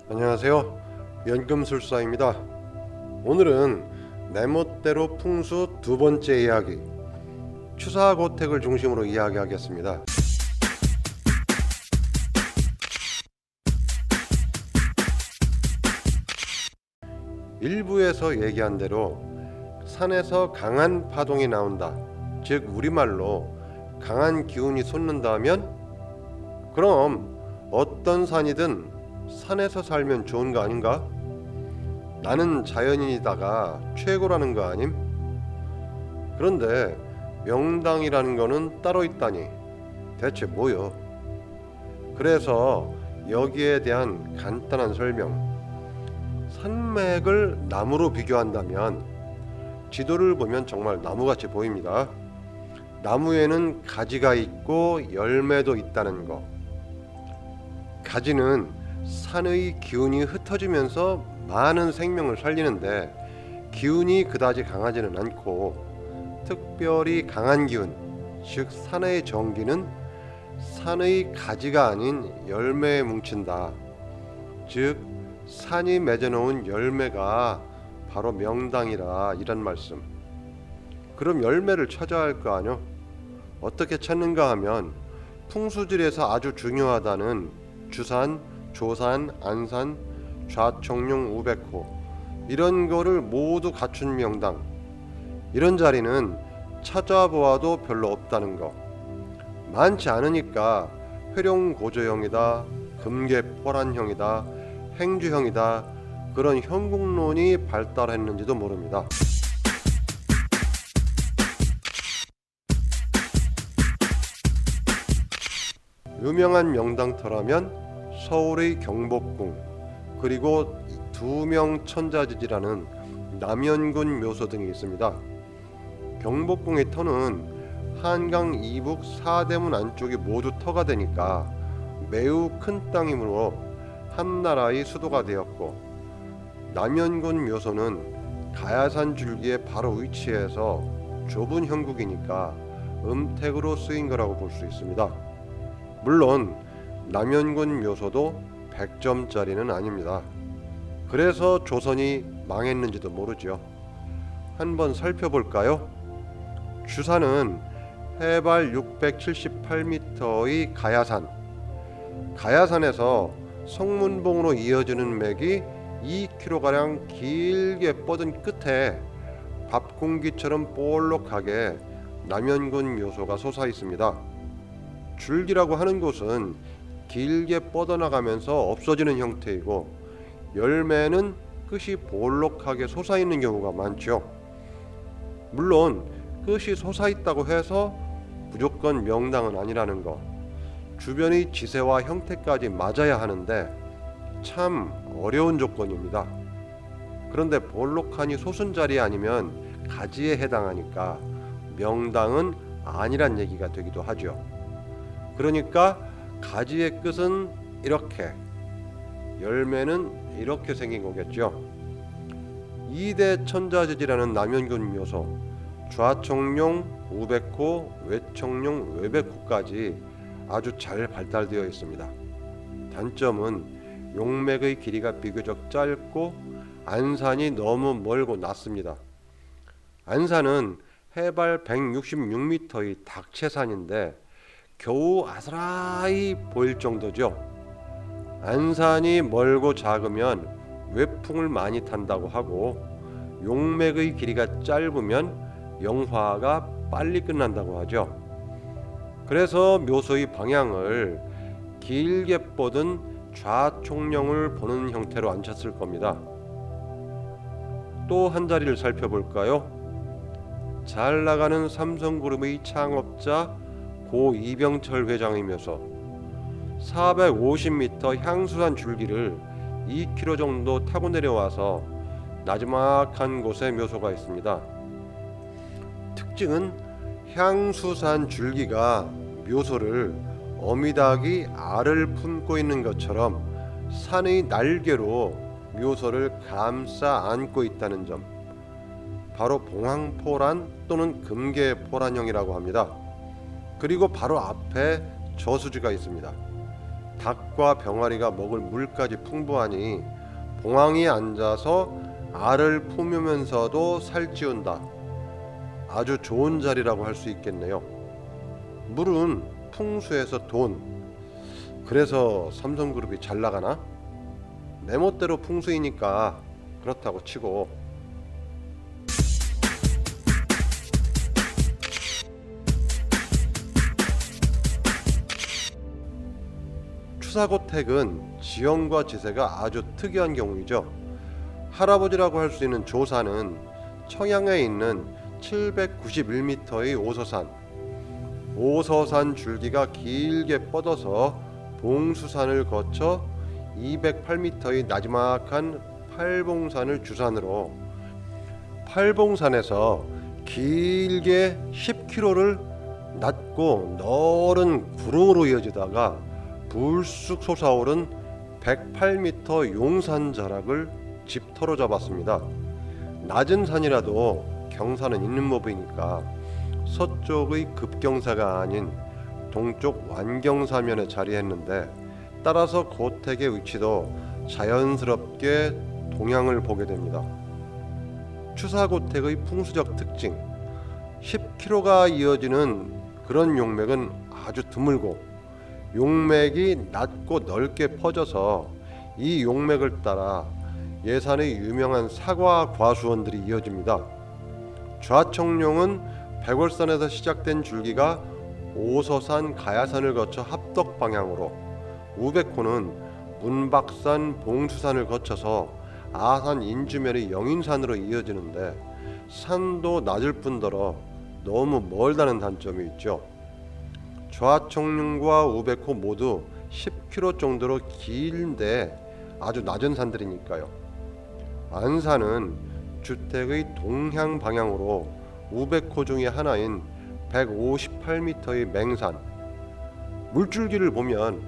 안녕하세요. 연금술사입니다. 오늘은 내 멋대로 풍수 두 번째 이야기, 추사고택을 중심으로 이야기하겠습니다. 일부에서 얘기한 대로 산에서 강한 파동이 나온다, 즉 우리말로 강한 기운이 솟는다면, 그럼 어떤 산이든 산에서 살면 좋은 거 아닌가? 나는 자연인이다가 최고라는 거 아님? 그런데 명당이라는 거는 따로 있다니 대체 뭐요? 그래서 여기에 대한 간단한 설명. 산맥을 나무로 비교한다면 지도를 보면 정말 나무같이 보입니다. 나무에는 가지가 있고 열매도 있다는 거. 가지는 산의 기운이 흩어지면서 많은 생명을 살리는데 기운이 그다지 강하지는 않고, 특별히 강한 기운, 즉 산의 정기는 산의 가지가 아닌 열매에 뭉친다. 즉 산이 맺어놓은 열매가 바로 명당이라, 이런 말씀. 그럼 열매를 찾아야 할 거 아뇨? 어떻게 찾는가 하면 풍수질에서 아주 중요하다는 주산, 조산, 안산, 좌청룡, 우백호, 이런 거를 모두 갖춘 명당, 이런 자리는 찾아보아도 별로 없다는 거. 많지 않으니까 회룡고조형이다, 금계포란형이다, 행주형이다, 그런 형국론이 발달했는지도 모릅니다. 유명한 명당터라면 서울의 경복궁, 그리고 두명천자지지라는 남연군 묘소 등이 있습니다. 경복궁의 터는 한강 이북 사대문 안쪽이 모두 터가 되니까 매우 큰 땅이므로 한나라의 수도가 되었고, 남연군 묘소는 가야산 줄기에 바로 위치해서 좁은 형국이니까 음택으로 쓰인 거라고 볼 수 있습니다. 물론 남연군 묘소도 100점짜리는 아닙니다. 그래서 조선이 망했는지도 모르죠. 한번 살펴볼까요? 주산은 해발 678m의 가야산, 가야산에서 성문봉으로 이어지는 맥이 2km가량 길게 뻗은 끝에 밥공기처럼 볼록하게 남연군 묘소가 솟아 있습니다. 줄기라고 하는 곳은 길게 뻗어나가면서 없어지는 형태이고, 열매는 끝이 볼록하게 솟아있는 경우가 많죠. 물론 끝이 솟아있다고 해서 무조건 명당은 아니라는 거, 주변의 지세와 형태까지 맞아야 하는데 참 어려운 조건입니다. 그런데 볼록하니 솟은 자리 아니면 가지에 해당하니까 명당은 아니란 얘기가 되기도 하죠. 그러니까 가지의 끝은 이렇게, 열매는 이렇게 생긴 거겠죠. 이대 천자지지라는 남연군 묘소, 좌청룡, 우백호, 외청룡, 외백호까지 아주 잘 발달되어 있습니다. 단점은 용맥의 길이가 비교적 짧고 안산이 너무 멀고 낮습니다. 안산은 해발 166m의 닥채산인데 겨우 아스라이 보일 정도죠. 안산이 멀고 작으면 외풍을 많이 탄다고 하고, 용맥의 길이가 짧으면 영화가 빨리 끝난다고 하죠. 그래서 묘소의 방향을 길게 뻗은 좌총령을 보는 형태로 앉혔을 겁니다. 또 한 자리를 살펴볼까요? 잘 나가는 삼성그룹의 창업자 고 이병철 회장의 묘소, 450m 향수산 줄기를 2km 정도 타고 내려와서 나지막한 곳에 묘소가 있습니다. 특징은 향수산 줄기가 묘소를 어미닭이 알을 품고 있는 것처럼 산의 날개로 묘소를 감싸 안고 있다는 점, 바로 봉황포란 또는 금계포란형이라고 합니다. 그리고 바로 앞에 저수지가 있습니다. 닭과 병아리가 먹을 물까지 풍부하니 봉황이 앉아서 알을 품으면서도 살찌운다. 아주 좋은 자리라고 할 수 있겠네요. 물은 풍수에서 돈. 그래서 삼성그룹이 잘 나가나? 내 멋대로 풍수이니까 그렇다고 치고. 추사고택은 지형과 지세가 아주 특이한 경우이죠. 할아버지라고 할 수 있는 조사는 청양에 있는 791m의 오서산. 오서산 줄기가 길게 뻗어서 봉수산을 거쳐 208m의 나지막한 팔봉산을 주산으로 팔봉산에서 길게 10km를 낮고 너른 구릉으로 이어지다가 불쑥 솟아오른 108m 용산 자락을 집터로 잡았습니다. 낮은 산이라도 경사는 있는 법이니까 서쪽의 급경사가 아닌 동쪽 완경사면에 자리했는데, 따라서 고택의 위치도 자연스럽게 동향을 보게 됩니다. 추사고택의 풍수적 특징, 10km가 이어지는 그런 용맥은 아주 드물고 용맥이 낮고 넓게 퍼져서 이 용맥을 따라 예산의 유명한 사과 과수원들이 이어집니다. 좌청룡은 백월산에서 시작된 줄기가 오서산 가야산을 거쳐 합덕 방향으로, 우백호는 문박산 봉수산을 거쳐서 아산 인주면의 영인산으로 이어지는데 산도 낮을 뿐더러 너무 멀다는 단점이 있죠. 좌청룡과 우백호 모두 10km 정도로 긴데 아주 낮은 산들이니까요. 안산은 주택의 동향 방향으로 우백호 중의 하나인 158m의 맹산, 물줄기를 보면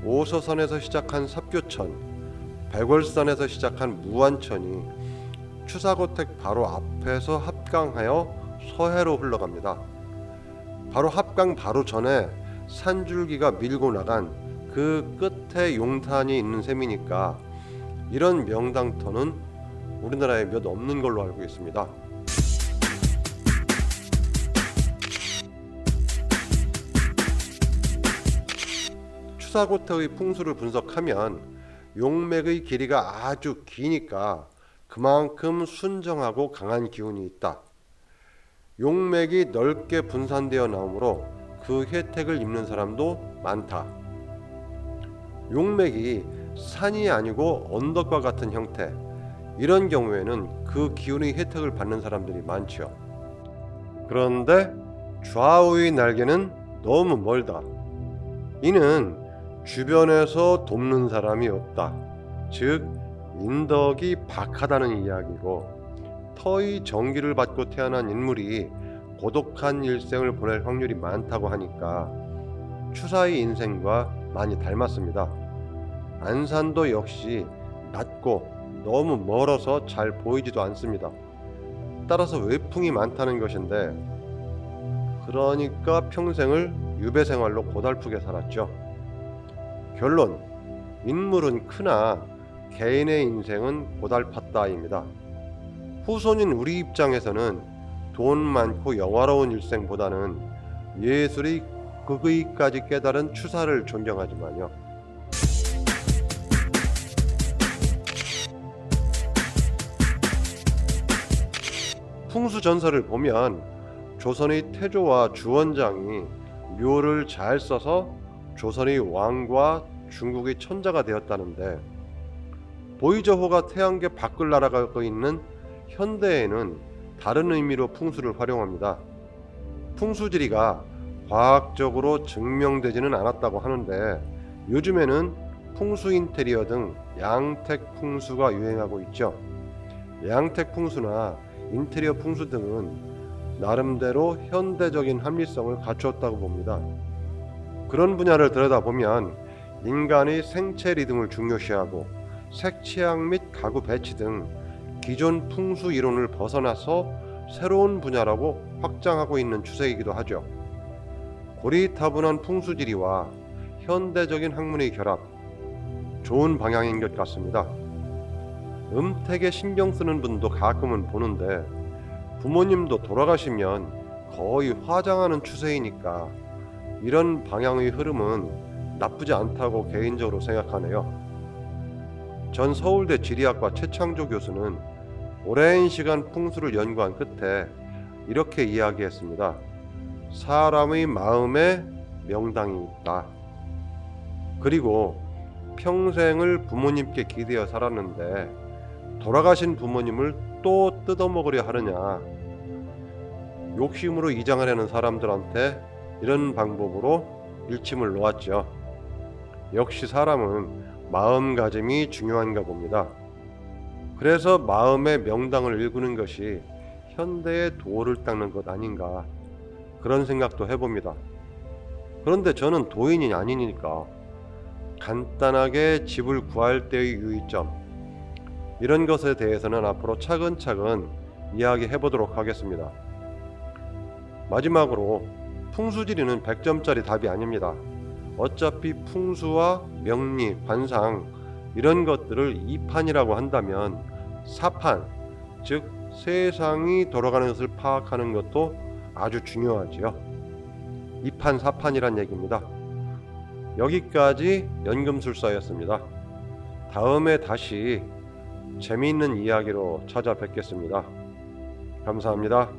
오서산에서 시작한 삽교천, 백월산에서 시작한 무안천이 추사고택 바로 앞에서 합강하여 서해로 흘러갑니다. 바로 합강 바로 전에 산줄기가 밀고 나간 그 끝에 용탄이 있는 셈이니까 이런 명당터는 우리나라에 몇 없는 걸로 알고 있습니다. 추사고택의 풍수를 분석하면 용맥의 길이가 아주 기니까 그만큼 순정하고 강한 기운이 있다. 용맥이 넓게 분산되어 나오므로 그 혜택을 입는 사람도 많다. 용맥이 산이 아니고 언덕과 같은 형태, 이런 경우에는 그 기운의 혜택을 받는 사람들이 많죠. 그런데 좌우의 날개는 너무 멀다. 이는 주변에서 돕는 사람이 없다. 즉 인덕이 박하다는 이야기고, 터의 정기를 받고 태어난 인물이 고독한 일생을 보낼 확률이 많다고 하니까 추사의 인생과 많이 닮았습니다. 안산도 역시 낮고 너무 멀어서 잘 보이지도 않습니다. 따라서 외풍이 많다는 것인데, 그러니까 평생을 유배 생활로 고달프게 살았죠. 결론, 인물은 크나 개인의 인생은 고달팠다입니다. 후손인 우리 입장에서는 돈 많고 영화로운 일생보다는 예술의 극의까지 깨달은 추사를 존경하지만요. 풍수전설을 보면 조선의 태조와 주원장이 묘를 잘 써서 조선의 왕과 중국의 천자가 되었다는데, 보이저호가 태양계 밖을 날아가고 있는 현대에는 다른 의미로 풍수를 활용합니다. 풍수지리가 과학적으로 증명되지는 않았다고 하는데, 요즘에는 풍수 인테리어 등 양택 풍수가 유행하고 있죠. 양택 풍수나 인테리어 풍수 등은 나름대로 현대적인 합리성을 갖추었다고 봅니다. 그런 분야를 들여다보면 인간의 생체 리듬을 중요시하고 색취향 및 가구 배치 등 기존 풍수 이론을 벗어나서 새로운 분야라고 확장하고 있는 추세이기도 하죠. 고리타분한 풍수지리와 현대적인 학문의 결합, 좋은 방향인 것 같습니다. 음택에 신경 쓰는 분도 가끔은 보는데 부모님도 돌아가시면 거의 화장하는 추세이니까 이런 방향의 흐름은 나쁘지 않다고 개인적으로 생각하네요. 전 서울대 지리학과 최창조 교수는 오랜 시간 풍수를 연구한 끝에 이렇게 이야기했습니다. 사람의 마음에 명당이 있다. 그리고 평생을 부모님께 기대어 살았는데 돌아가신 부모님을 또 뜯어먹으려 하느냐. 욕심으로 이장하려는 사람들한테 이런 방법으로 일침을 놓았죠. 역시 사람은 마음가짐이 중요한가 봅니다. 그래서 마음의 명당을 일구는 것이 현대의 도를 닦는 것 아닌가, 그런 생각도 해봅니다. 그런데 저는 도인이 아니니까 간단하게 집을 구할 때의 유의점, 이런 것에 대해서는 앞으로 차근차근 이야기해 보도록 하겠습니다. 마지막으로 풍수지리는 100점짜리 답이 아닙니다. 어차피 풍수와 명리, 관상 이런 것들을 2판이라고 한다면 4판, 즉 세상이 돌아가는 것을 파악하는 것도 아주 중요하지요. 2판, 4판이란 얘기입니다. 여기까지 연금술사였습니다. 다음에 다시 재미있는 이야기로 찾아뵙겠습니다. 감사합니다.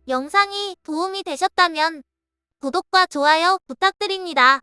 영상이 도움이 되셨다면 구독과 좋아요 부탁드립니다.